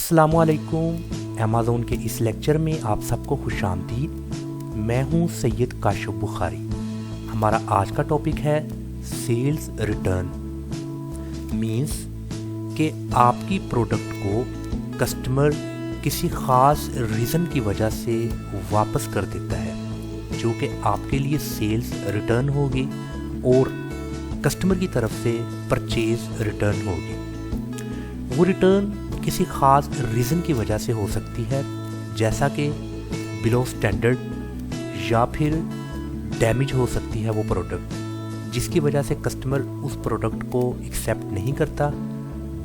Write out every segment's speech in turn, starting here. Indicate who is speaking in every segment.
Speaker 1: अस्सलामुअलैकुम। अमेज़ॉन के इस लेक्चर में आप सबको खुशामदीद। मैं हूं सैयद काशिफ बुखारी। हमारा आज का टॉपिक है सेल्स रिटर्न। मींस कि आपकी प्रोडक्ट को कस्टमर किसी ख़ास रीज़न की वजह से वापस कर देता है, जो कि आपके लिए सेल्स रिटर्न होगी और कस्टमर की तरफ से परचेज़ रिटर्न होगी। वो रिटर्न किसी ख़ास रीज़न की वजह से हो सकती है, जैसा कि बिलो स्टैंडर्ड या फिर डैमेज हो सकती है वो प्रोडक्ट, जिसकी वजह से कस्टमर उस प्रोडक्ट को एक्सेप्ट नहीं करता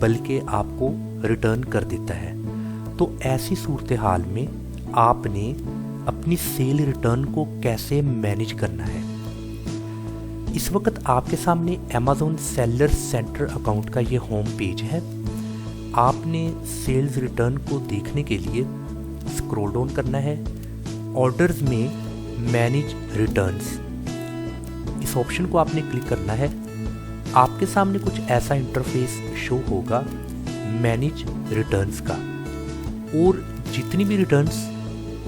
Speaker 1: बल्कि आपको रिटर्न कर देता है। तो ऐसी सूरत हाल में आपने अपनी सेल रिटर्न को कैसे मैनेज करना है। इस वक्त आपके सामने अमेज़ॉन सेलर सेंटर अकाउंट का ये होम पेज है। आपने सेल्स रिटर्न को देखने के लिए स्क्रॉल डाउन करना है। ऑर्डर्स में मैनेज रिटर्न्स, इस ऑप्शन को आपने क्लिक करना है। आपके सामने कुछ ऐसा इंटरफेस शो होगा मैनेज रिटर्न्स का, और जितनी भी रिटर्न्स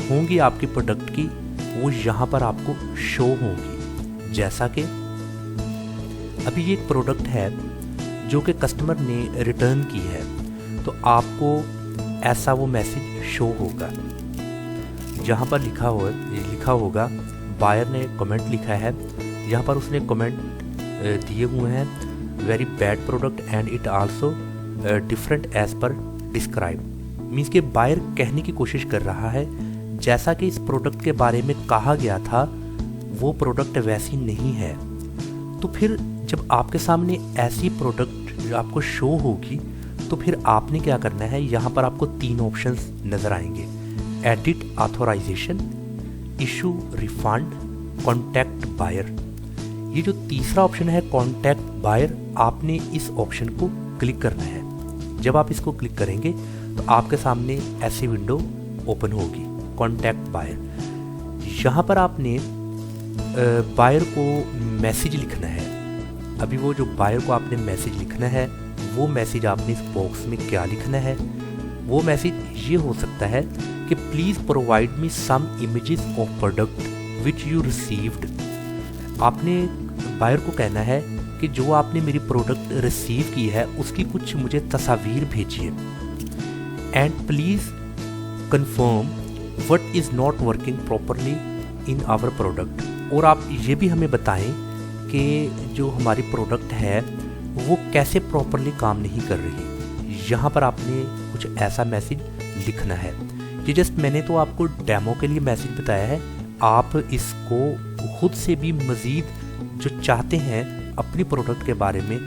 Speaker 1: होंगी आपकी प्रोडक्ट की वो यहाँ पर आपको शो होंगी। जैसा कि अभी ये एक प्रोडक्ट है जो कि कस्टमर ने रिटर्न की है, तो आपको ऐसा वो मैसेज शो होगा जहाँ पर लिखा होगा बायर ने कमेंट लिखा है। यहाँ पर उसने कमेंट दिए हुए हैं very bad product and it also different as per describe. Means के बायर कहने की कोशिश कर रहा है जैसा कि इस प्रोडक्ट के बारे में कहा गया था वो प्रोडक्ट वैसी नहीं है। तो फिर जब आपके सामने ऐसी प्रोडक्ट आपको शो होगी तो फिर आपने क्या करना है, यहाँ पर आपको 3 ऑप्शंस नज़र आएंगे: edit authorization, issue refund, contact buyer. ये जो तीसरा ऑप्शन है कॉन्टैक्ट बायर, आपने इस ऑप्शन को क्लिक करना है। जब आप इसको क्लिक करेंगे तो आपके सामने ऐसी विंडो ओपन होगी कॉन्टैक्ट बायर। यहाँ पर आपने बायर को मैसेज लिखना है। अभी वो जो बायर को आपने मैसेज लिखना है वो मैसेज आपने इस बॉक्स में क्या लिखना है, वो मैसेज ये हो सकता है कि please provide me some images of product which you received. आपने बायर को कहना है कि जो आपने मेरी प्रोडक्ट रिसीव की है उसकी कुछ मुझे तस्वीर भेजिए। And please confirm what is not working properly in our product. और आप ये भी हमें बताएं कि जो हमारी प्रोडक्ट है वो कैसे प्रॉपरली काम नहीं कर रही। यहाँ पर आपने कुछ ऐसा मैसेज लिखना है। ये जस्ट मैंने तो आपको डेमो के लिए मैसेज बताया है, आप इसको खुद से भी मज़ीद जो चाहते हैं अपनी प्रोडक्ट के बारे में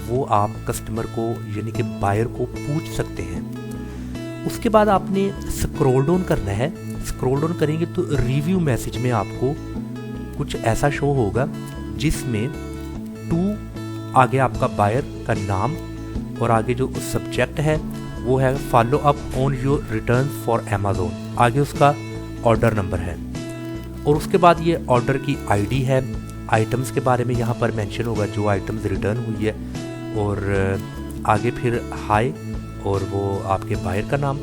Speaker 1: वो आप कस्टमर को यानी कि बायर को पूछ सकते हैं। उसके बाद आपने स्क्रॉल डाउन करना है। स्क्रॉल डाउन करेंगे तो रिव्यू मैसेज में आपको कुछ ऐसा शो होगा जिसमें आगे आपका बायर का नाम और आगे जो सब्जेक्ट है वो है follow up on your return for Amazon, आगे उसका ऑर्डर नंबर है, और उसके बाद ये ऑर्डर की आईडी है। आइटम्स के बारे में यहाँ पर मेंशन होगा जो आइटम्स रिटर्न हुई है, और आगे फिर हाय और वो आपके बायर का नाम।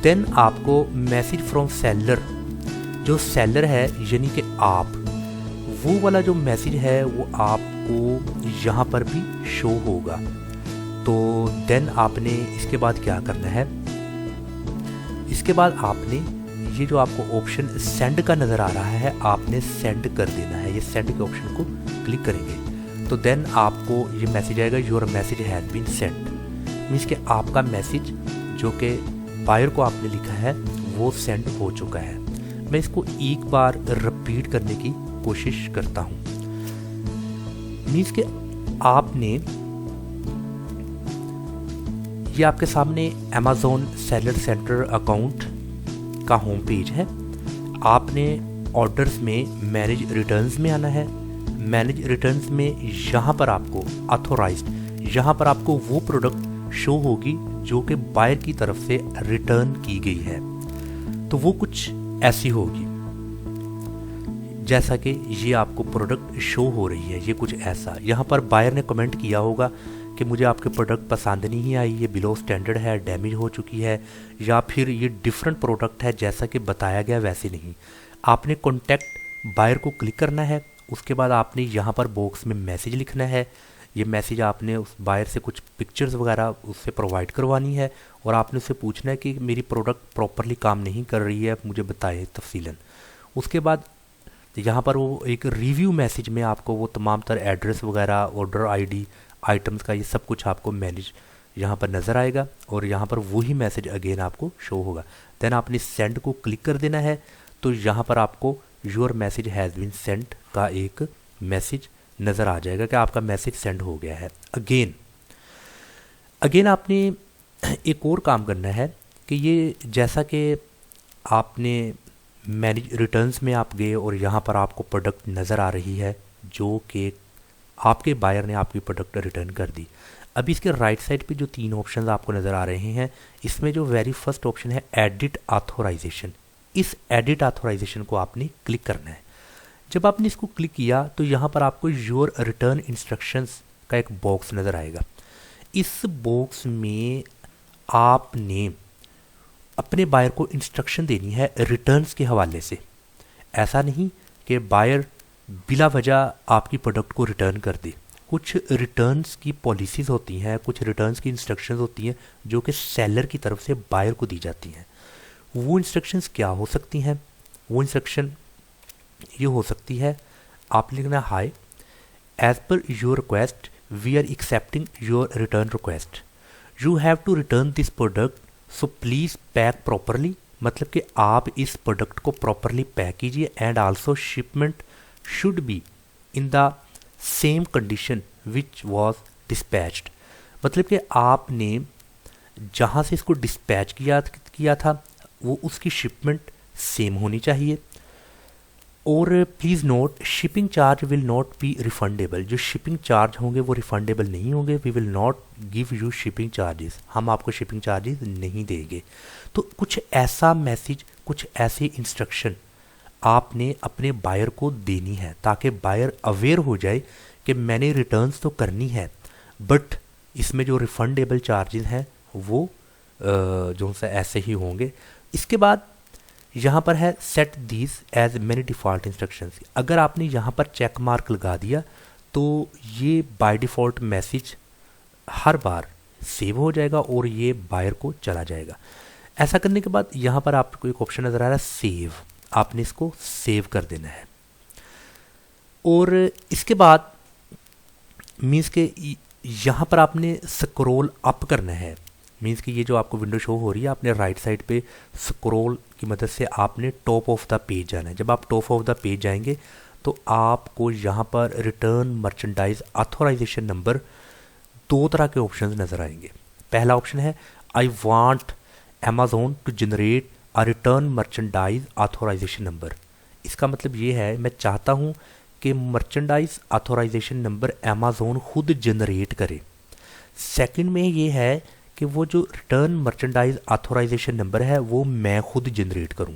Speaker 1: देन आपको मैसेज फ्रॉम सेलर, जो सेलर है यानी कि आप, वो वाला जो मैसेज है वो आपको यहाँ पर भी शो होगा। तो देन आपने इसके बाद क्या करना है, इसके बाद आपने ये जो आपको ऑप्शन सेंड का नज़र आ रहा है आपने सेंड कर देना है। ये सेंड के ऑप्शन को क्लिक करेंगे तो देन आपको ये मैसेज आएगा your message has been send. Means कि आपका मैसेज जो कि बायर को आपने लिखा है वो सेंड हो चुका है। मैं इसको एक बार रिपीट करने की कोशिश करता हूँ। मीन्स कि आपने ये आपके सामने अमेज़ॉन सेलर सेंटर अकाउंट का होम पेज है। आपने ऑर्डर्स में मैनेज रिटर्न्स में आना है। मैनेज रिटर्न्स में यहाँ पर आपको ऑथोराइज्ड, यहाँ पर आपको वो प्रोडक्ट शो होगी जो कि बायर की तरफ से रिटर्न की गई है। तो वो कुछ ऐसी होगी जैसा कि ये आपको प्रोडक्ट शो हो रही है, ये कुछ ऐसा। यहाँ पर बायर ने कमेंट किया होगा कि मुझे आपके प्रोडक्ट पसंद नहीं आई, ये बिलो स्टैंडर्ड है, डैमेज हो चुकी है, या फिर ये डिफरेंट प्रोडक्ट है जैसा कि बताया गया वैसे नहीं। आपने कॉन्टैक्ट बायर को क्लिक करना है। उसके बाद आपने यहाँ पर बॉक्स में मैसेज लिखना है। ये मैसेज आपने उस बायर से कुछ पिक्चर्स वगैरह उससे प्रोवाइड करवानी है और आपने उससे पूछना है कि मेरी प्रोडक्ट प्रॉपरली काम नहीं कर रही है, मुझे बताए तफसीलन। उसके बाद यहाँ पर वो एक रिव्यू मैसेज में आपको वो तमाम तर एड्रेस वगैरह, ऑर्डर आईडी, आइटम्स का ये सब कुछ आपको मैनेज यहाँ पर नज़र आएगा और यहाँ पर वही मैसेज अगेन आपको शो होगा। देन आपने सेंड को क्लिक कर देना है। तो यहाँ पर आपको your message has been send का एक मैसेज नज़र आ जाएगा कि आपका मैसेज सेंड हो गया है। अगेन आपने एक और काम करना है कि ये जैसा कि आपने मैनेज रिटर्न्स में आप गए और यहाँ पर आपको प्रोडक्ट नज़र आ रही है जो कि आपके बायर ने आपकी प्रोडक्ट रिटर्न कर दी। अभी इसके राइट साइड पे जो 3 ऑप्शंस आपको नज़र आ रहे हैं, इसमें जो वेरी फर्स्ट ऑप्शन है एडिट ऑथोराइजेशन, इस एडिट ऑथोराइजेशन को आपने क्लिक करना है। जब आपने इसको क्लिक किया तो यहाँ पर आपको योर रिटर्न इंस्ट्रक्शंस का एक बॉक्स नज़र आएगा। इस बॉक्स में आपने अपने बायर को इंस्ट्रक्शन देनी है रिटर्न्स के हवाले से। ऐसा नहीं कि बायर बिला वजह आपकी प्रोडक्ट को रिटर्न कर दे। कुछ रिटर्न्स की पॉलिसीज़ होती हैं, कुछ रिटर्न्स की इंस्ट्रक्शंस होती हैं जो कि सेलर की तरफ से बायर को दी जाती हैं। वो इंस्ट्रक्शंस क्या हो सकती हैं? वो इंस्ट्रक्शन ये हो सकती है, आप लिखना hi, as per your request we are accepting your return request, you have to return this product so please pack properly, मतलब कि आप इस प्रोडक्ट को प्रॉपरली पैक कीजिए, and also shipment should be in the same condition which was dispatched, मतलब कि आपने जहाँ से इसको डिस्पैच किया था वो उसकी शिपमेंट सेम होनी चाहिए। और please note shipping charge will not be refundable, जो शिपिंग चार्ज होंगे वो रिफंडेबल नहीं होंगे। We will not give you shipping charges, हम आपको शिपिंग चार्जेस नहीं देंगे। तो कुछ ऐसा मैसेज, कुछ ऐसी इंस्ट्रक्शन आपने अपने बायर को देनी है ताकि बायर अवेयर हो जाए कि मैंने रिटर्न्स तो करनी है बट इसमें जो रिफंडेबल चार्जेस हैं वो जो सा ऐसे ही होंगे। इसके बाद यहाँ पर है set these as many default instructions. अगर आपने यहाँ पर चेक मार्क लगा दिया तो ये by default message her bar save हो जाएगा और ये बायर को चला जाएगा। ऐसा करने के बाद यहाँ पर आपको एक ऑप्शन नज़र आ रहा है सेव, आपने इसको सेव कर देना है। और इसके बाद मीन्स के यहाँ पर आपने स्क्रॉल अप करना है। मीन्स कि ये जो आपको विंडो शो हो रही है, आपने राइट साइड पे स्क्रॉल की मदद से आपने टॉप ऑफ द पेज जाना है। जब आप टॉप ऑफ द पेज जाएंगे तो आपको यहाँ पर रिटर्न मर्चेंडाइज ऑथोराइजेशन नंबर 2 तरह के ऑप्शंस नज़र आएंगे। पहला ऑप्शन है I want Amazon to generate a return merchandise authorization number. इसका मतलब ये है मैं चाहता हूँ कि मर्चेंडाइज ऑथोराइजेशन नंबर अमेज़न खुद जनरेट करे। सेकंड में ये है कि वो जो रिटर्न मर्चेंडाइज ऑथोराइजेशन नंबर है वो मैं खुद जनरेट करूं।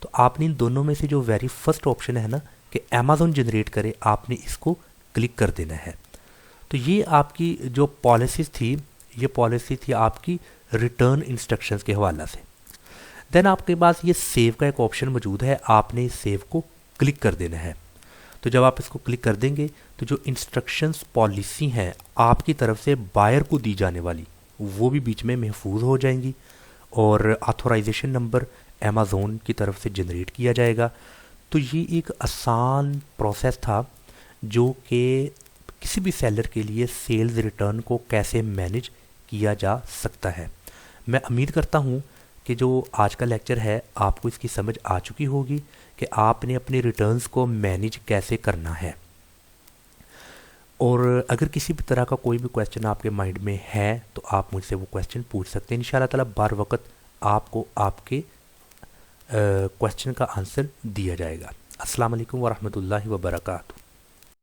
Speaker 1: तो आपने इन दोनों में से जो वेरी फर्स्ट ऑप्शन है ना कि अमेज़न जनरेट करे, आपने इसको क्लिक कर देना है। तो ये आपकी जो पॉलिसीज़ थी, ये पॉलिसी थी आपकी रिटर्न इंस्ट्रक्शंस के हवाला से। देन आपके पास ये सेव का एक ऑप्शन मौजूद है, आपने इस सेव को क्लिक कर देना है। तो जब आप इसको क्लिक कर देंगे तो जो इंस्ट्रक्शंस पॉलिसी हैं आपकी तरफ से बायर को दी जाने वाली वो भी बीच में महफूज हो जाएंगी और ऑथोराइजेशन नंबर अमेज़न की तरफ से जनरेट किया जाएगा। तो ये एक आसान प्रोसेस था जो कि किसी भी सेलर के लिए सेल्स रिटर्न को कैसे मैनेज किया जा सकता है। मैं उम्मीद करता हूँ कि जो आज का लेक्चर है आपको इसकी समझ आ चुकी होगी कि आपने अपने रिटर्न्स को मैनेज कैसे करना है। और अगर किसी भी तरह का कोई भी क्वेश्चन आपके माइंड में है तो आप मुझसे वो क्वेश्चन पूछ सकते हैं। इंशाल्लाह ताला बार वक्त आपको आपके क्वेश्चन का आंसर दिया जाएगा। अस्सलाम वालेकुम व रहमतुल्लाहि व बरकातहू।